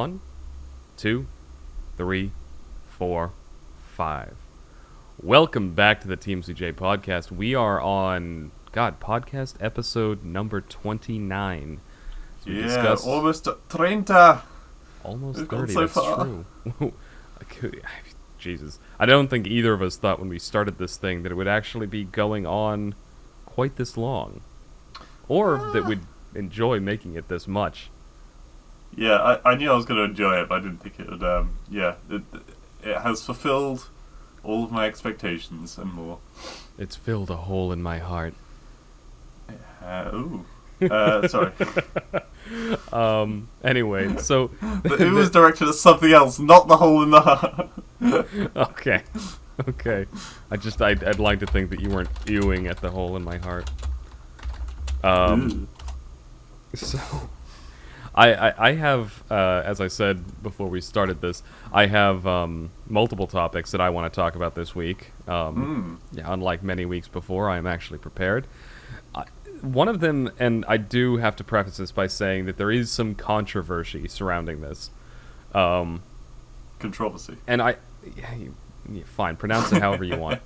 1, 2, 3, 4, 5. Welcome back to the TMCJ podcast. We are on, podcast episode number 29. So almost 30. Almost We've 30, gone so that's far. true. Jesus. I don't think either of us thought when we started this thing that it would actually be going on quite this long. Or that we'd enjoy making it this much. Yeah, I knew I was going to enjoy it, but I didn't think it would, it has fulfilled all of my expectations and more. It's filled a hole in my heart. Sorry. Anyway, so... It was directed at something else, not the hole in the heart. Okay. I'd like to think that you weren't ewing at the hole in my heart. So... I have, as I said before we started this, I have multiple topics that I want to talk about this week. Unlike many weeks before, I am actually prepared. One of them, and I do have to preface this by saying that there is some controversy surrounding this. Controversy. And fine, pronounce it however you want.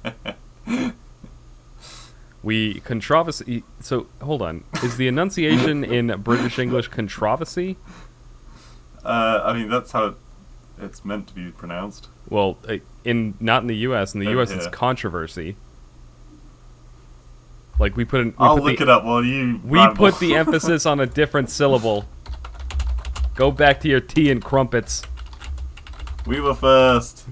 Controversy. So, hold on. Is the enunciation in British English controversy? I mean, that's how it's meant to be pronounced. Well, not in the U.S. In the U.S., it's controversy. Like I'll look it up while you. We put the emphasis on a different syllable. Go back to your tea and crumpets. We were first.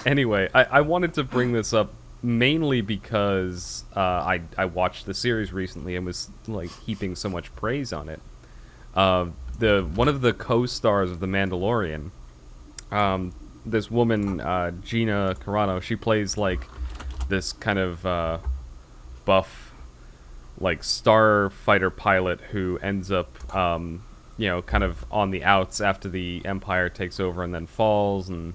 Anyway, I wanted to bring this up mainly because I watched the series recently and was heaping so much praise on it. One of the co-stars of The Mandalorian, this woman Gina Carano, she plays this kind of buff starfighter pilot who ends up kind of on the outs after the Empire takes over and then falls, and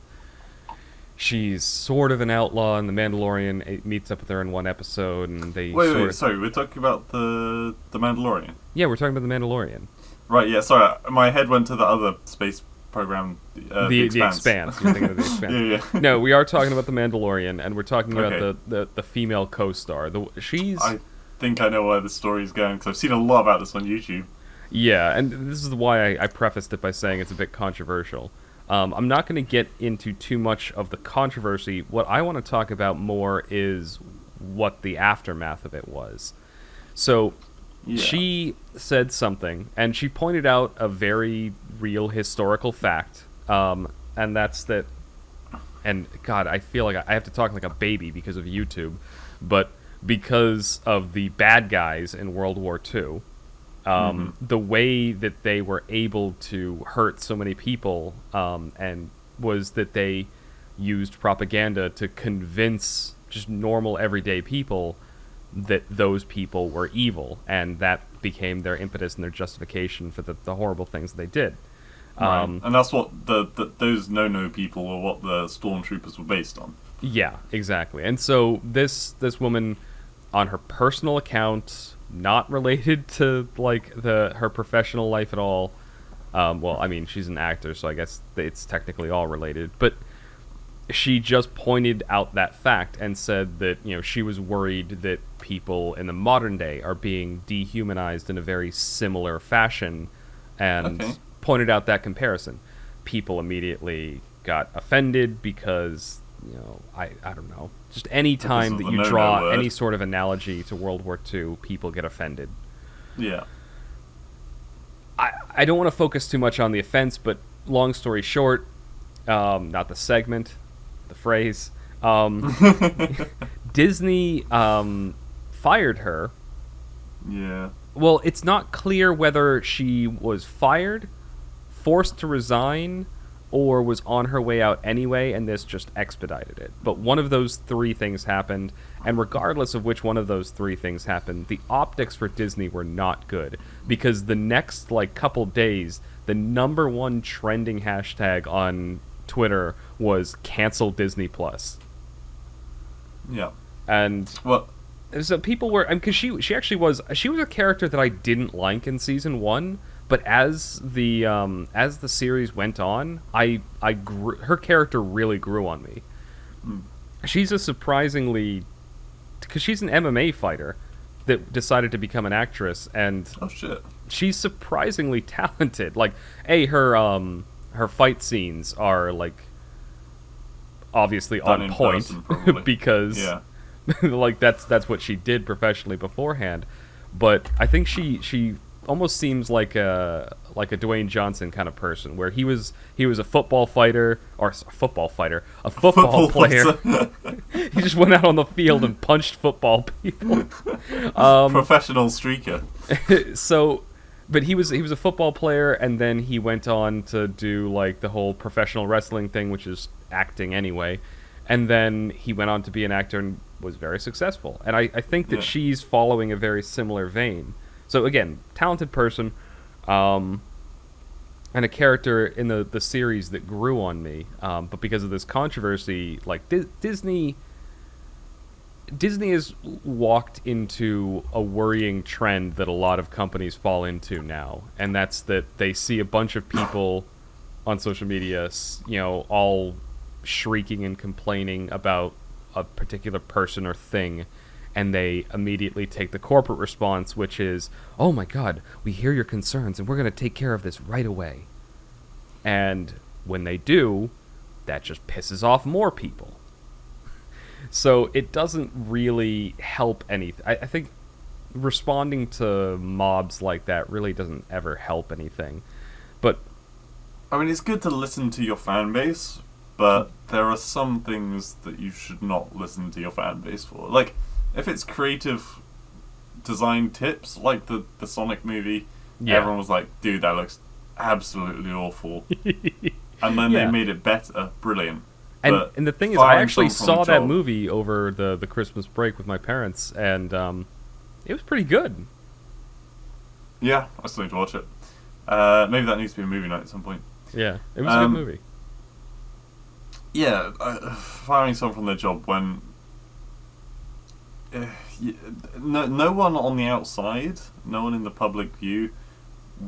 she's sort of an outlaw, and the Mandalorian meets up with her in one episode, and they sorry, we're talking about the Mandalorian? Yeah, we're talking about the Mandalorian. Right, yeah, sorry, my head went to the other space program, The Expanse. You're thinking of The Expanse. Yeah. No, we are talking about the Mandalorian, and we're talking about the female co-star. I think I know where the story's going, because I've seen a lot about this on YouTube. Yeah, and this is why I prefaced it by saying it's a bit controversial. I'm not going to get into too much of the controversy. What I want to talk about more is what the aftermath of it was. So, She said something, and she pointed out a very real historical fact, and that's that... And, God, I feel like I have to talk like a baby because of YouTube, but because of the bad guys in World War II... the way that they were able to hurt so many people and was that they used propaganda to convince just normal everyday people that those people were evil, and that became their impetus and their justification for the horrible things they did. Right. And that's what those no people were what the stormtroopers were based on. Yeah, exactly. And so this woman, on her personal account, not related to her professional life at all. Well, I mean, she's an actor, so I guess it's technically all related. But she just pointed out that fact and said that she was worried that people in the modern day are being dehumanized in a very similar fashion, and pointed out that comparison. People immediately got offended because I don't know. Just any time that you draw any sort of analogy to World War II, people get offended. Yeah. I don't want to focus too much on the offense, but long story short, not the segment, the phrase, Disney fired her. Yeah. Well, it's not clear whether she was fired, forced to resign, or was on her way out anyway, and this just expedited it. But one of those three things happened, and regardless of which one of those three things happened, the optics for Disney were not good, because the next, couple days, the number one trending hashtag on Twitter was cancel Disney Plus. Yeah. And so people were, because she actually was a character that I didn't like in season 1, But as the series went on, I grew, her character really grew on me. Mm. She's a surprisingly, because she's an MMA fighter that decided to become an actress, and Oh shit. she's surprisingly talented. Like, her fight scenes are like obviously Done on in point person, probably. because Yeah. like that's what she did professionally beforehand. But I think she almost seems like a Dwayne Johnson kind of person, where he was a football fighter, or a football player. player. He just went out on the field and punched football people. Professional streaker. So, but he was a football player, and then he went on to do like the whole professional wrestling thing, which is acting anyway. And then he went on to be an actor and was very successful. And I think that she's following a very similar vein. So again, talented person, and a character in the series that grew on me. But because of this controversy, like Disney has walked into a worrying trend that a lot of companies fall into now, and that's that they see a bunch of people on social media, all shrieking and complaining about a particular person or thing, and they immediately take the corporate response, which is, "Oh my God, we hear your concerns, and we're going to take care of this right away." And when they do, that just pisses off more people. So it doesn't really help anything. I think responding to mobs like that really doesn't ever help anything. But I mean, it's good to listen to your fan base, but there are some things that you should not listen to your fan base for. Like, if it's creative design tips, like the Sonic movie, everyone was like, dude, that looks absolutely awful. And then they made it better. Brilliant. And the thing is, I actually saw that movie over the Christmas break with my parents, and it was pretty good. Yeah, I still need to watch it. Maybe that needs to be a movie night at some point. Yeah, it was a good movie. Yeah, firing someone from their job when no one on the outside, no one in the public view,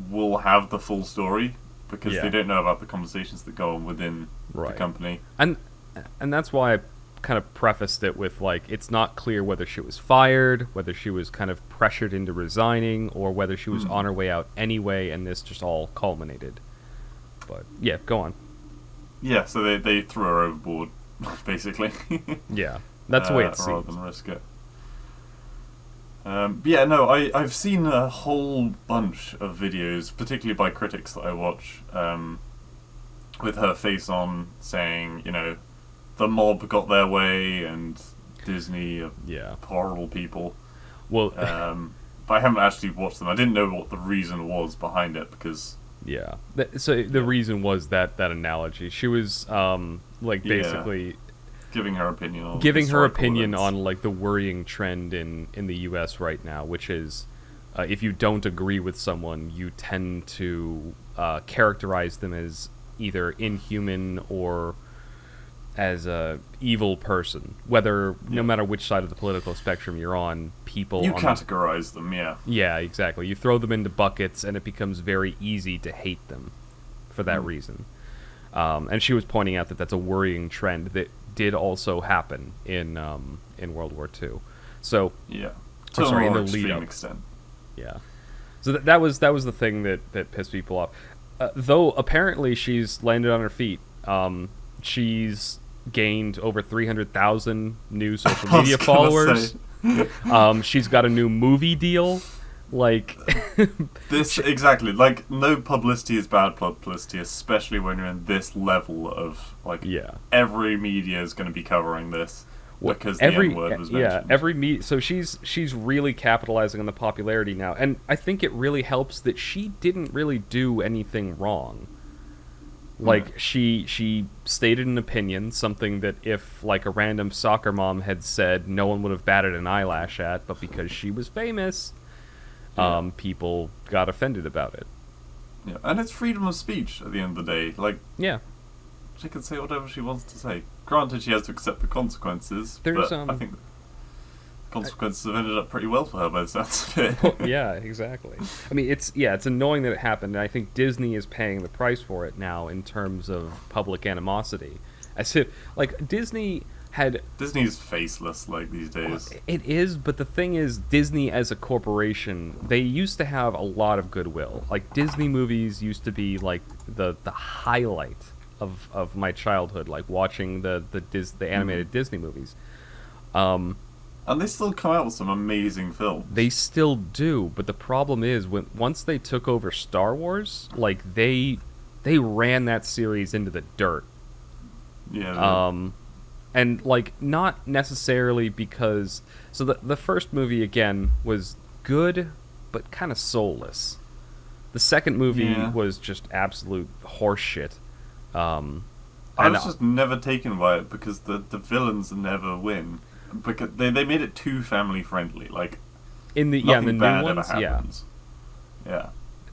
will have the full story because they don't know about the conversations that go on within the company. And that's why I kind of prefaced it with, like, it's not clear whether she was fired, whether she was kind of pressured into resigning, or whether she was on her way out anyway, and this just all culminated. But yeah, go on. Yeah, so they threw her overboard, basically. Yeah, that's the way it seems. Rather than risk it. Yeah, no, I've seen a whole bunch of videos, particularly by critics that I watch, with her face on, saying, the mob got their way and Disney are horrible people. Well, but I haven't actually watched them. I didn't know what the reason was behind it because... Yeah. So the reason was that analogy. She was basically giving her opinion on like the worrying trend in the US right now, which is if you don't agree with someone, you tend to characterize them as either inhuman or as a evil person, no matter which side of the political spectrum you're on. You categorize them. Yeah, exactly. You throw them into buckets, and it becomes very easy to hate them for that reason. And she was pointing out that that's a worrying trend that did also happen in World War II. So to a in more the lead extreme up. extent. Yeah. So that was the thing that pissed people off. Though apparently she's landed on her feet. She's gained over 300,000 new social media followers. She's got a new movie deal. Like this exactly. Like, no publicity is bad publicity, especially when you're in this level of every media is going to be covering this because the N-word was mentioned. Yeah, every media. So she's really capitalizing on the popularity now, and I think it really helps that she didn't really do anything wrong. Like, she stated an opinion, something that if, like, a random soccer mom had said, no one would have batted an eyelash at, but because she was famous, people got offended about it. Yeah, and it's freedom of speech at the end of the day. Like, she can say whatever she wants to say. Granted, she has to accept the consequences, but I think consequences have ended up pretty well for her by the sounds of it. Yeah, exactly. I mean, it's annoying that it happened, and I think Disney is paying the price for it now in terms of public animosity. As if, like, Disney's faceless, like, these days. It is, but the thing is, Disney as a corporation, they used to have a lot of goodwill. Like, Disney movies used to be, like, the highlight of my childhood, like, watching the animated Disney movies. And they still come out with some amazing films. They still do, but the problem is once they took over Star Wars, like they ran that series into the dirt. Yeah. And like not necessarily because the first movie again was good but kind of soulless. The second movie was just absolute horseshit. I was just never taken by it because the villains never win. Because they made it too family friendly, like in the nothing new bad ones, ever happens. Yeah.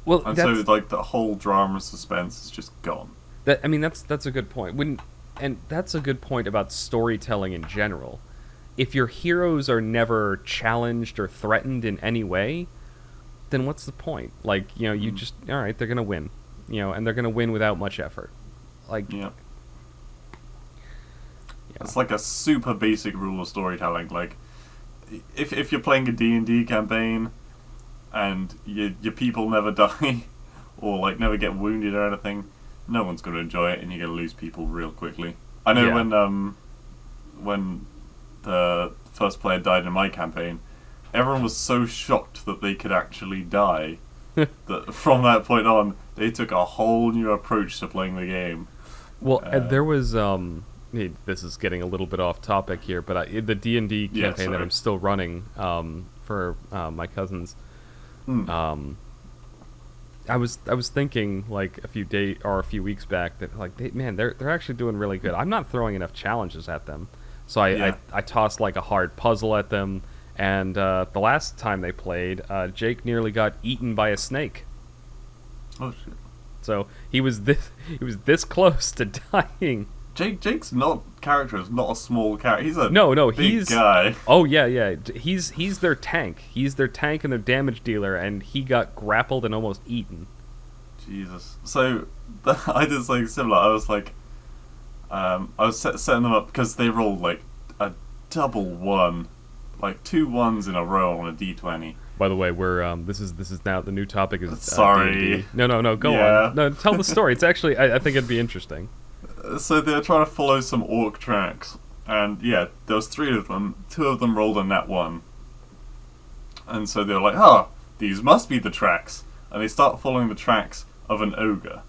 Well, and so like the whole drama suspense is just gone. That's a good point. And that's a good point about storytelling in general. If your heroes are never challenged or threatened in any way, then what's the point? Like, you just all right, they're gonna win, and they're gonna win without much effort. Like, yeah. It's like a super basic rule of storytelling. Like, if you're playing a D&D campaign and your people never die or like never get wounded or anything, no one's going to enjoy it, and you're going to lose people real quickly. I know when the first player died in my campaign, everyone was so shocked that they could actually die that from that point on they took a whole new approach to playing the game. Well, there was this is getting a little bit off topic here, but the D&D campaign that I'm still running for my cousins, I was thinking like a few weeks back that like they're actually doing really good. I'm not throwing enough challenges at them, so I tossed like a hard puzzle at them, and the last time they played, Jake nearly got eaten by a snake. Oh shit! So he was this close to dying. Jake's character is not a small character. He's a big guy. Oh yeah. He's their tank. He's their tank and their damage dealer, and he got grappled and almost eaten. Jesus. So I did something similar. I was like, I was setting them up because they rolled like a double 1, like 2 1s in a row on a d20. By the way, we're this is now the new topic is sorry. D&D. No, go on. No, tell the story. It's actually I think it'd be interesting. So they were trying to follow some orc tracks, and there was 3 of them. 2 of them rolled a nat 1, and so they were like, these must be the tracks, and they start following the tracks of an ogre.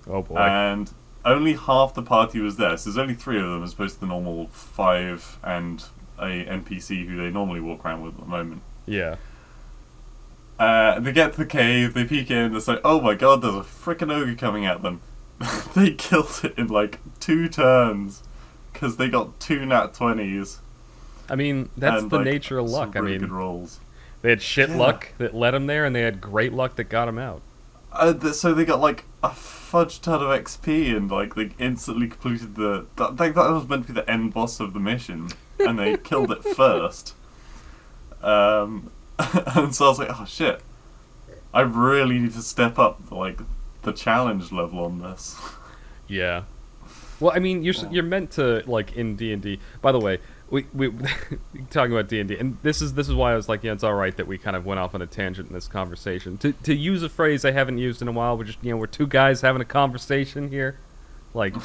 Oh boy! And only half the party was there, so there's only 3 of them as opposed to the normal 5 and a NPC who they normally walk around with at the moment. Yeah. They get to the cave, they peek in, they're like, oh my god, there's a frickin' ogre coming at them. They killed it in like 2 turns because they got 2 nat 20s. I mean, that's the nature of luck. Really good rolls. They had shit luck that led them there, and they had great luck that got them out. So they got like a fudge ton of XP, and like they instantly completed that was meant to be the end boss of the mission, and they killed it first. And so I was like, oh shit, I really need to step up the challenge level on this. Yeah. Well, I mean, you're meant to, like, in D&D. By the way, we talking about D&D, and this is why I was like, it's all right that we kind of went off on a tangent in this conversation. To use a phrase I haven't used in a while, we're just we're 2 guys having a conversation here. Like,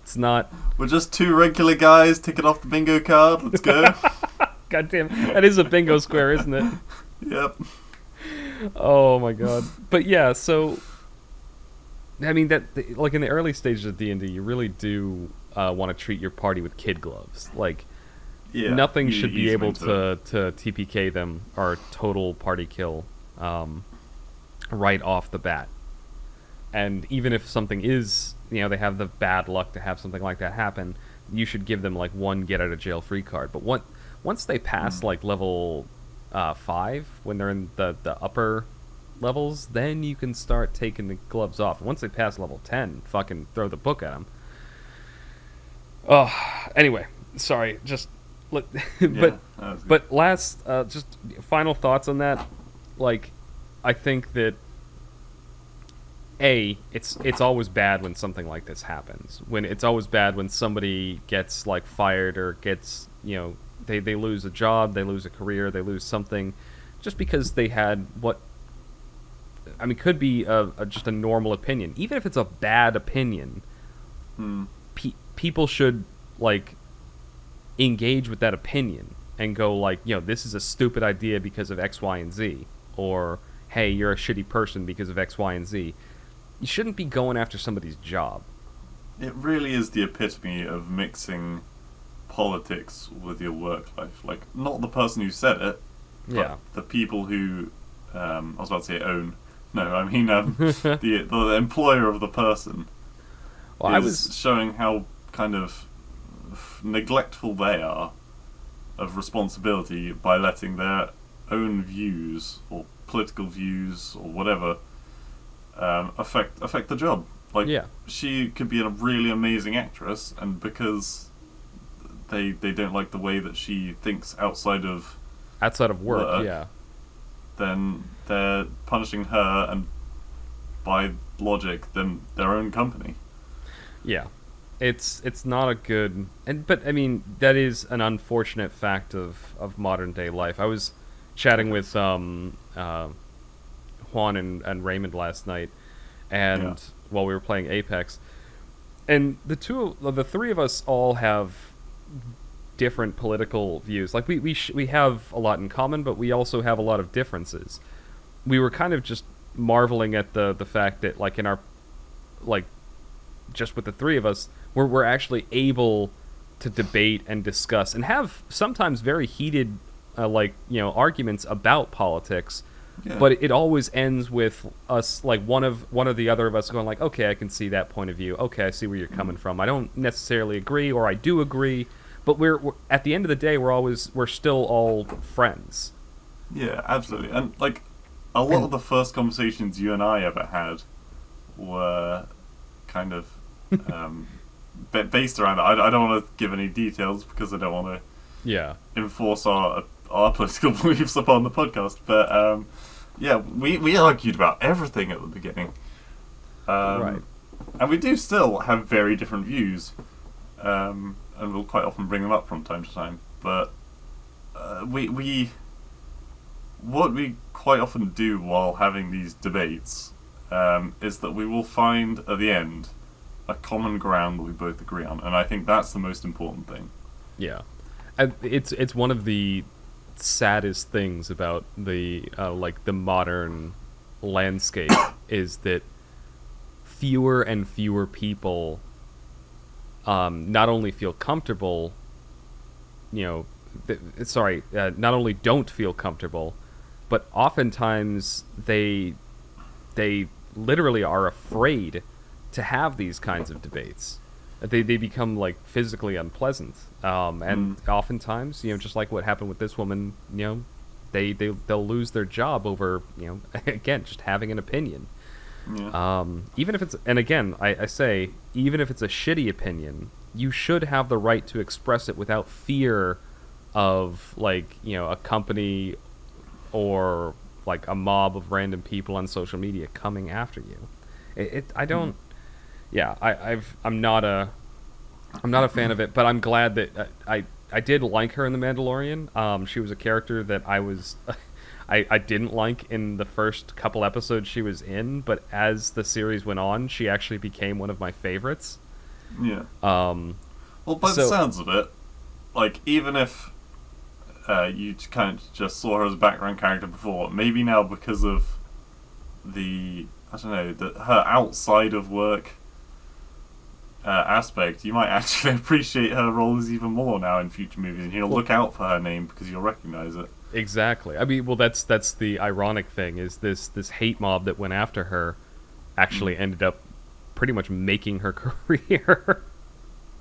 it's not. We're just 2 regular guys ticking off the bingo card. Let's go. God damn, that is a bingo square, isn't it? Yep. Oh my god. But yeah, so I mean like in the early stages of D&D, you really do want to treat your party with kid gloves. Like, nothing should be able to TPK them or total party kill right off the bat. And even if something is, they have the bad luck to have something like that happen, you should give them like 1 get out of jail free card. But once they pass like level 5, when they're in the upper levels, then you can start taking the gloves off. Once they pass level 10, fucking throw the book at them. Oh, anyway, sorry, just Look, Yeah, but that was good. but last, just final thoughts on that. Like, I think that it's always bad when something like this happens. When it's always bad when somebody gets like fired or gets they lose a job, they lose a career, they lose something, just because they had what I mean could be just a normal opinion. Even if it's a bad opinion, Hmm. people should like engage with that opinion and go like, this is a stupid idea because of X, Y, and Z, or hey, you're a shitty person because of X, Y, and Z. You shouldn't be going after somebody's job. It really is the epitome of mixing politics with your work life. Like, not the person who said it, but Yeah. the people who, I was about to say own. No, I mean the employer of the person Well, is showing how kind of neglectful they are of responsibility by letting their own views or political views or whatever affect the job. Like, Yeah. she could be a really amazing actress, and because they don't like the way that she thinks outside of work. Yeah. then they're punishing her and by logic then their own company. Yeah. It's not a good but I mean that is an unfortunate fact of modern day life. I was chatting with Juan and Raymond last night, and Yeah. while we were playing Apex, and the three of us all have different political views. Like we have a lot in common, but we also have a lot of differences. We were kind of just marveling at the fact that like in our like just with the three of us, we're actually able to debate and discuss and have sometimes very heated arguments about politics. Yeah. But it always ends with us, like one of the other of us going like, okay, I can see that point of view. Okay, I see where you're coming from. I don't necessarily agree, or I do agree, but we're at the end of the day, we're still all friends. Yeah, absolutely. And like a lot of the first conversations you and I ever had were kind of based around that. I don't want to give any details because I don't want to Yeah. enforce our political beliefs upon the podcast. But yeah, we argued about everything at the beginning. Right. And we do still have very different views, and we'll quite often bring them up from time to time. But what we quite often do while having these debates is that we will find at the end a common ground that we both agree on, and I think that's the most important thing. Yeah. And it's one of the saddest things about the the modern landscape is that fewer and fewer people not only feel comfortable, not only don't feel comfortable, but oftentimes they literally are afraid to have these kinds of debates. They become like physically unpleasant, and oftentimes, just like what happened with this woman, they'll lose their job over, again, just having an opinion. Yeah. Even if it's, and again, I say, even if it's a shitty opinion, you should have the right to express it without fear of a company or like a mob of random people on social media coming after you. I don't. Yeah, I'm not a fan of it, but I'm glad that I did like her in The Mandalorian. She was a character that I didn't like in the first couple episodes she was in, but as the series went on, she actually became one of my favorites. Yeah. Well, by the sounds of it, like, even if you kind of just saw her as a background character before, maybe now because of her outside of work aspect, you might actually appreciate her roles even more now in future movies, and you'll look out for her name because you'll recognize it. Exactly. I mean, well, that's the ironic thing is this hate mob that went after her actually ended up pretty much making her career.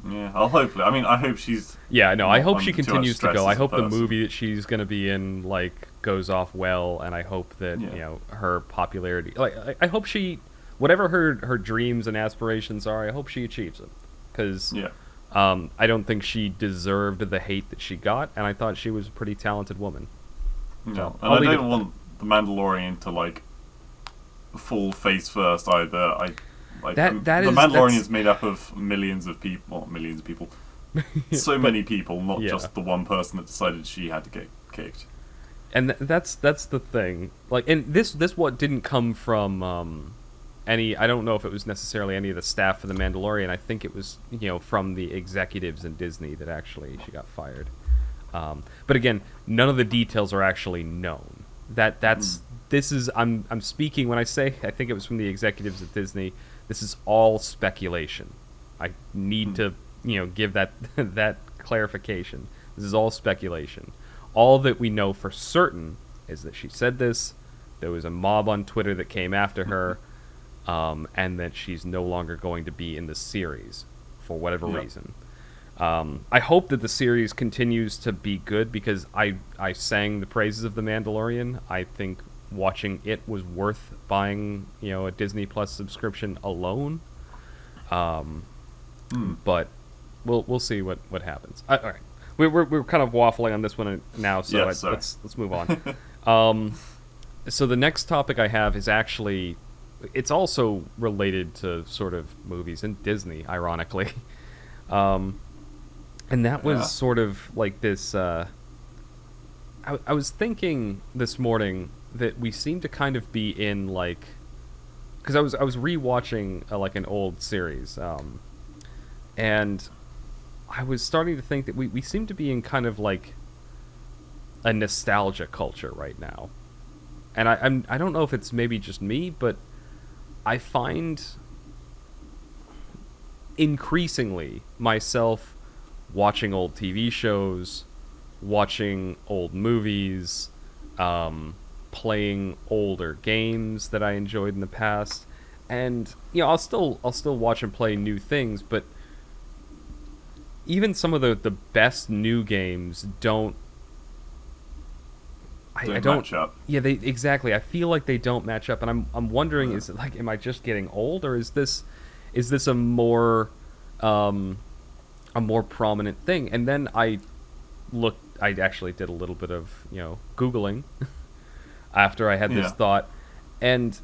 Yeah, I hope she's... Yeah, no, I hope she too much continues to stress go. as I a hope the person. movie that she's going to be in, goes off well, and I hope that, her popularity... I hope she... Whatever her dreams and aspirations are, I hope she achieves them. Because I don't think she deserved the hate that she got, and I thought she was a pretty talented woman. No, So, and I'll I leave don't want the Mandalorian to like fall face first either. That the is Mandalorian that's is made up of millions of people, not millions of people, so many people, not yeah. just the one person that decided she had to get kicked. And that's the thing. Like, and this what didn't come from any. I don't know if it was necessarily any of the staff for the Mandalorian. I think it was from the executives in Disney that actually she got fired. But again, none of the details are actually known. This is I'm speaking when I say I think it was from the executives at Disney. This is all speculation. I need to give that that clarification. This is all speculation. All that we know for certain is that she said this. There was a mob on Twitter that came after her, and that she's no longer going to be in the series for whatever reason. I hope that the series continues to be good because I sang the praises of The Mandalorian. I think watching it was worth buying a Disney Plus subscription alone. But we'll see what happens. All right. We're kind of waffling on this one now, so let's move on. So the next topic I have is actually, it's also related to sort of movies and Disney, ironically, and that was sort of like this. I was thinking this morning that we seem to kind of be in like, because I was rewatching like an old series, and I was starting to think that we seem to be in kind of like a nostalgia culture right now. And I don't know if it's maybe just me, but I find increasingly myself watching old TV shows, watching old movies, playing older games that I enjoyed in the past. And I'll still watch and play new things, but even some of the best new games don't match up. Yeah, they exactly. I feel like they don't match up, and I'm wondering, is it like, am I just getting old, or is this a more prominent thing? And then I actually did a little bit of Googling after I had this thought, and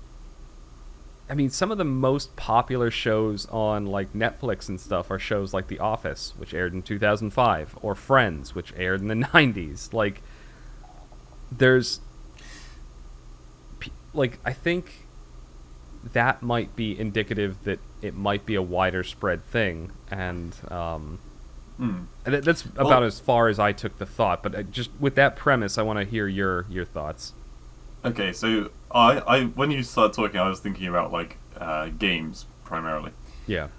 I mean, some of the most popular shows on like Netflix and stuff are shows like The Office, which aired in 2005, or Friends, which aired in the 90s. Like, there's like, I think that might be indicative that it might be a wider spread thing, and that's about as far as I took the thought. But just with that premise, I want to hear your thoughts. Okay, so I when you started talking, I was thinking about like games primarily. Yeah.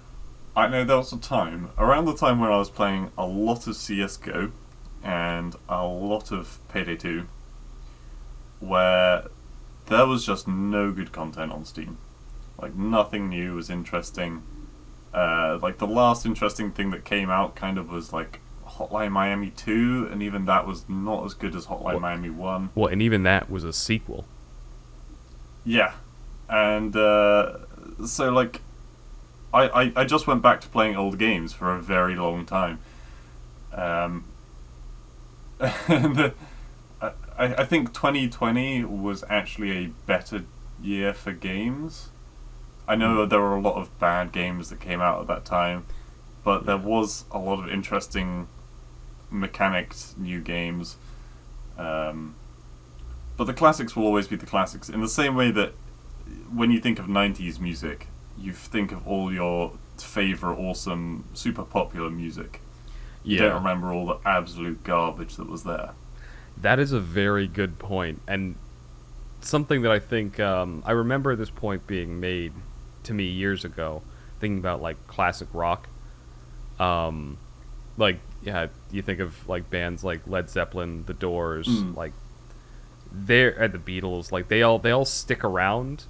I know there was a time around the time when I was playing a lot of CS:GO and a lot of Payday 2, where there was just no good content on Steam. Like, nothing new was interesting. Like, the last interesting thing that came out kind of was like Hotline Miami 2, and even that was not as good as Hotline Miami 1. Well, and even that was a sequel. Yeah. And so, like, I just went back to playing old games for a very long time. And I think 2020 was actually a better year for games. I know there were a lot of bad games that came out at that time, but there was a lot of interesting mechanics, new games. But the classics will always be the classics. In the same way that when you think of 90s music, you think of all your favourite, awesome, super popular music. You don't remember all the absolute garbage that was there. That is a very good point, and something that I think I remember this point being made to me years ago, thinking about like classic rock. Like, yeah, you think of like bands like Led Zeppelin, The Doors, like the Beatles, like they all stick around.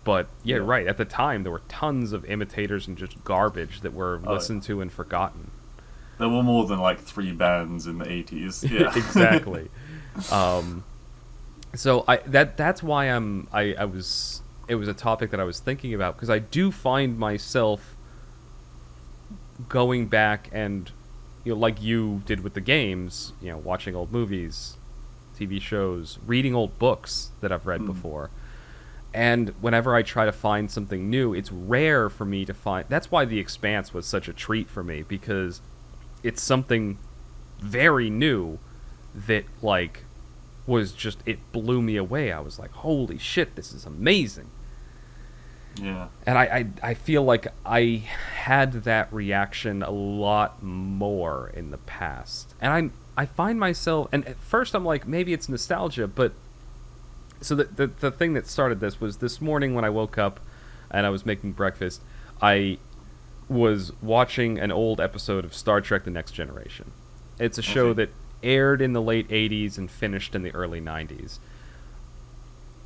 But yeah, right, at the time there were tons of imitators and just garbage that were listened to and forgotten. There were more than like 3 bands in the 80s. Yeah. Exactly. So that's why it was a topic that I was thinking about, because I do find myself going back and, like you did with the games, watching old movies, TV shows, reading old books that I've read before. And whenever I try to find something new, it's rare for me to find... That's why The Expanse was such a treat for me, because it's something very new that, like, was just... It blew me away. I was like, holy shit, this is amazing. Yeah. And I feel like I had that reaction a lot more in the past. And I find myself... And at first I'm like, maybe it's nostalgia, but... So the thing that started this was this morning when I woke up and I was making breakfast, I was watching an old episode of Star Trek: The Next Generation. It's a show that aired in the late 80s and finished in the early 90s.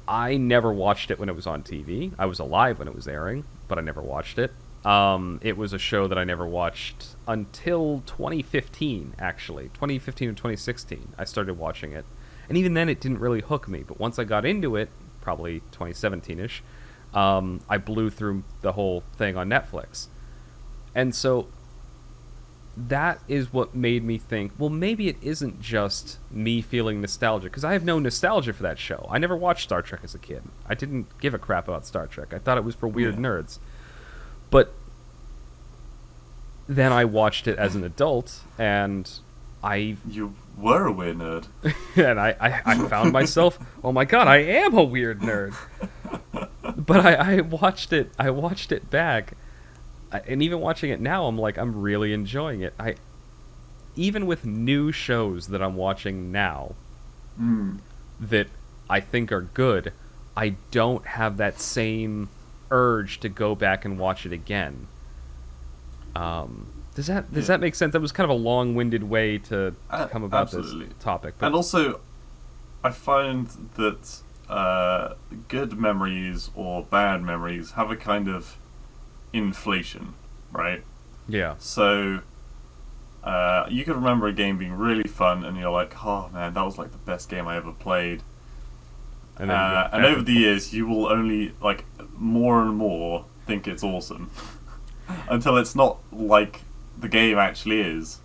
I never watched it when it was on TV. I was alive when it was airing, but I never watched it. It was a show that I never watched until 2015, actually. 2015 and 2016, I started watching it. And even then, it didn't really hook me. But once I got into it, probably 2017-ish, I blew through the whole thing on Netflix. And so that is what made me think, well, maybe it isn't just me feeling nostalgia. Because I have no nostalgia for that show. I never watched Star Trek as a kid. I didn't give a crap about Star Trek. I thought it was for weird nerds. But then I watched it as an adult, and You were a weird nerd. and I found myself, oh my god, I am a weird nerd. But I watched it back, and even watching it now, I'm like, I'm really enjoying it. Even with new shows that I'm watching now, that I think are good, I don't have that same urge to go back and watch it again. Does that make sense? That was kind of a long-winded way to come about this topic. But... And also, I find that good memories or bad memories have a kind of inflation, right? Yeah. So, you could remember a game being really fun, and you're like, oh man, that was like the best game I ever played. And over the years, you will only, like, more and more think it's awesome. Until it's not like the game actually is,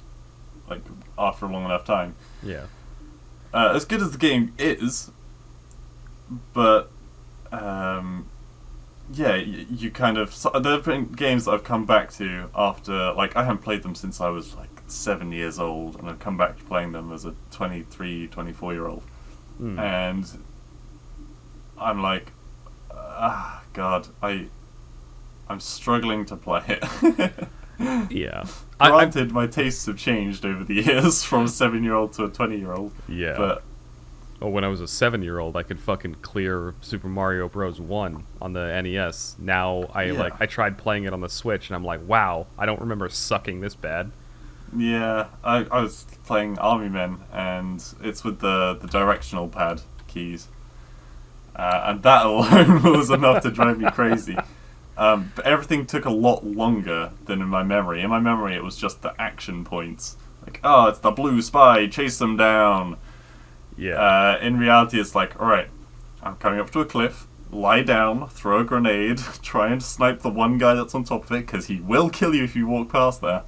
like, after a long enough time. Yeah. As good as the game is, but, yeah, you kind of... So, there have been games that I've come back to after, like, I haven't played them since I was, like, 7 years old, and I've come back to playing them as a 23, 24-year-old. And I'm like, God, I'm struggling to play it. Yeah. Granted, my tastes have changed over the years from a 7-year-old to a 20-year-old. Yeah. But when I was a 7-year-old, I could fucking clear Super Mario Bros. 1 on the NES. Now, I tried playing it on the Switch, and I'm like, wow, I don't remember sucking this bad. Yeah, I was playing Army Men, and it's with the directional pad keys. And that alone was enough to drive me crazy. But everything took a lot longer than in my memory. In my memory, it was just the action points. Like, oh, it's the blue spy, chase them down. Yeah. In reality, it's like, alright, I'm coming up to a cliff, lie down, throw a grenade, try and snipe the one guy that's on top of it, because he will kill you if you walk past there.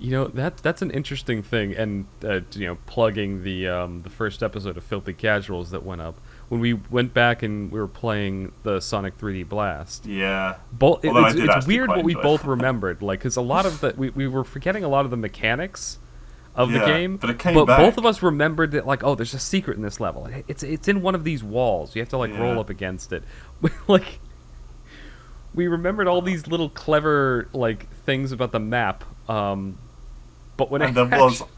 That's an interesting thing, and plugging the first episode of Filthy Casuals that went up when we went back and we were playing the Sonic 3D Blast. Yeah, it's weird what we both remembered, like, because a lot of we were forgetting a lot of the mechanics of the game, but it came back. Both of us remembered that, like, oh, there's a secret in this level. It's in one of these walls. You have to roll up against it. Like, we remembered all these little clever things about the map. But when I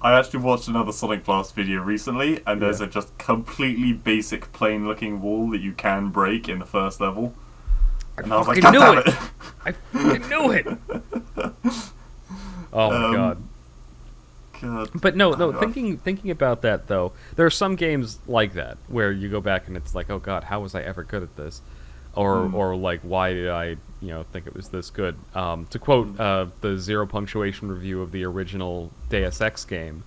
actually watched another Sonic Blast video recently, and there's a just completely basic plain looking wall that you can break in the first level. And I was like, God damn it! I fucking knew it! Oh my god. But no, thinking about that though, there are some games like that where you go back and it's like, oh god, how was I ever good at this? Or like, why did I think it was this good? To quote the zero punctuation review of the original Deus Ex game,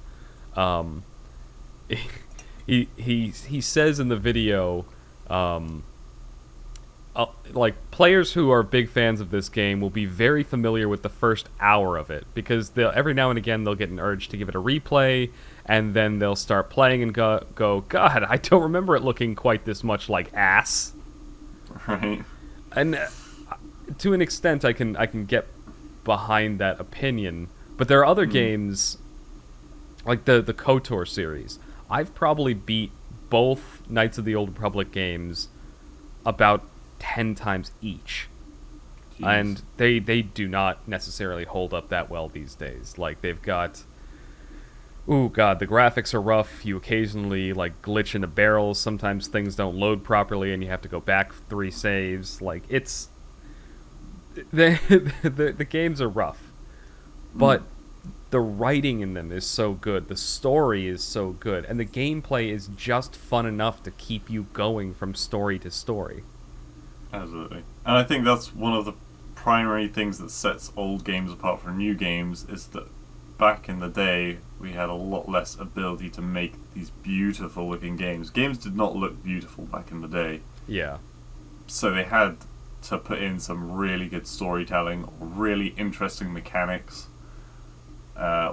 he says in the video, like players who are big fans of this game will be very familiar with the first hour of it, because they'll every now and again they'll get an urge to give it a replay, and then they'll start playing and go, God, I don't remember it looking quite this much like ass. Right. And to an extent, I can get behind that opinion, but there are other games like the KOTOR series. I've probably beat both Knights of the Old Republic games about 10 times each. Jeez. And they do not necessarily hold up that well these days. Like, they've got... Ooh, God, the graphics are rough. You occasionally, like, glitch into barrels. Sometimes things don't load properly and you have to go back 3 saves. Like, it's... The games are rough. But the writing in them is so good. The story is so good. And the gameplay is just fun enough to keep you going from story to story. Absolutely. And I think that's one of the primary things that sets old games apart from new games, is that back in the day we had a lot less ability to make these beautiful looking games. Games did not look beautiful back in the day. Yeah. So they had to put in some really good storytelling, really interesting mechanics,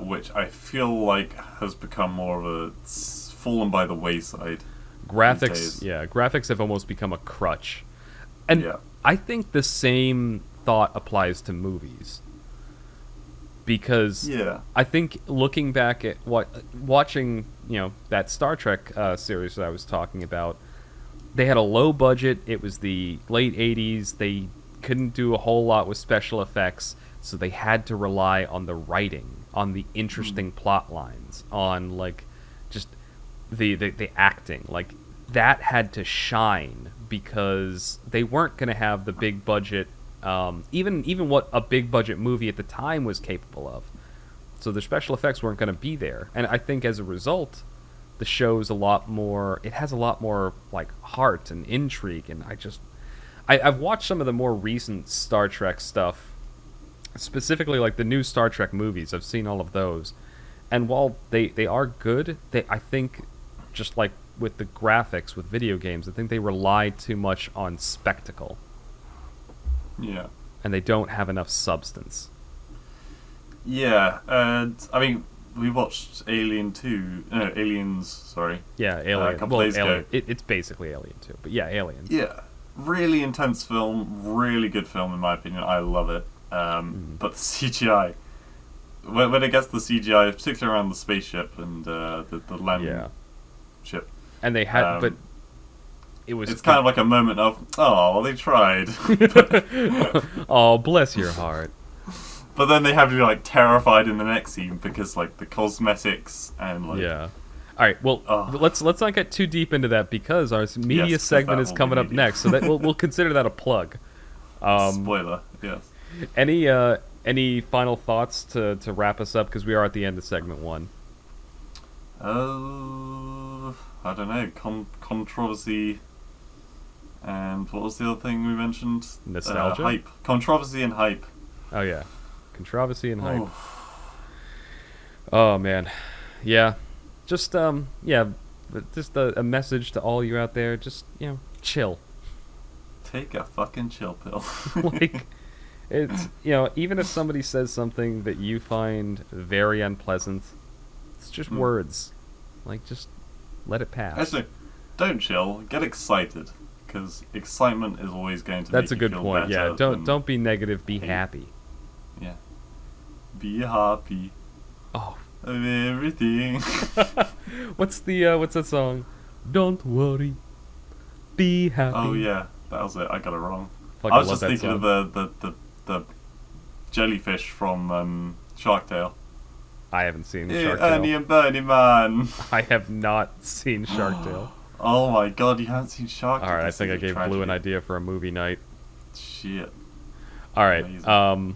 which I feel like has become more of a... it's fallen by the wayside. Graphics have almost become a crutch. And Yeah. I think the same thought applies to movies. Because Yeah. I think looking back at watching, that Star Trek series that I was talking about, they had a low budget. It was the late 80s. They couldn't do a whole lot with special effects, so they had to rely on the writing, on the interesting plot lines, on like just the acting. Like, that had to shine because they weren't going to have the big budget, even what a big budget movie at the time was capable of. So their special effects weren't going to be there, and I think as a result, the show's a lot more. It has a lot more like heart and intrigue, and I've watched some of the more recent Star Trek stuff, specifically like the new Star Trek movies. I've seen all of those, and while they are good, I think, just like with the graphics with video games, I think they rely too much on spectacle. Yeah. And they don't have enough substance. Yeah, and I mean, we watched Aliens, sorry. Yeah, Alien. A couple days ago. It's basically Alien too, but yeah, Aliens. Yeah, really intense film, really good film in my opinion. I love it. But the CGI, when it gets the CGI, particularly around the spaceship and the land ship, and they had, but it was. It's kind of like a moment of, oh, they tried. Oh, bless your heart. But then they have to be like terrified in the next scene because like the cosmetics and like. Yeah. All right. Well, let's not get too deep into that because our media segment is coming up next, so that we'll consider that a plug. Spoiler. Yes. Any final thoughts to wrap us up, because we are at the end of segment 1. I don't know. Controversy. And what was the other thing we mentioned? Nostalgia? Hype. Controversy and hype. Oh, yeah. Controversy and hype. Oh, man. Yeah. Just, just a message to all you out there. Just, chill. Take a fucking chill pill. Like, it's, even if somebody says something that you find very unpleasant, it's just words. Like, just let it pass. Actually, don't chill. Get excited. Because excitement is always going to That's make a good you feel point. better. Yeah, don't be negative. Be happy. Yeah. Be happy. Oh. Of everything. What's that song? Don't worry. Be happy. Oh yeah, that was it. I got it wrong. Fucking I was love just that thinking song. of the jellyfish from Shark Tale. I haven't seen Shark Ernie Tale. and Bernie Man. I have not seen Shark Tale. Oh my god, you haven't seen Shark Tale? All right, I think I gave Blue an idea for a movie night. Shit. All right. Amazing. All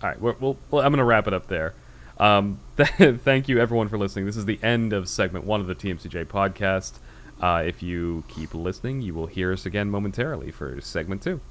right. Well, I'm gonna wrap it up there. Thank you everyone for listening. This is the end of segment 1 of the TMCJ podcast. If you keep listening, you will hear us again momentarily for segment 2.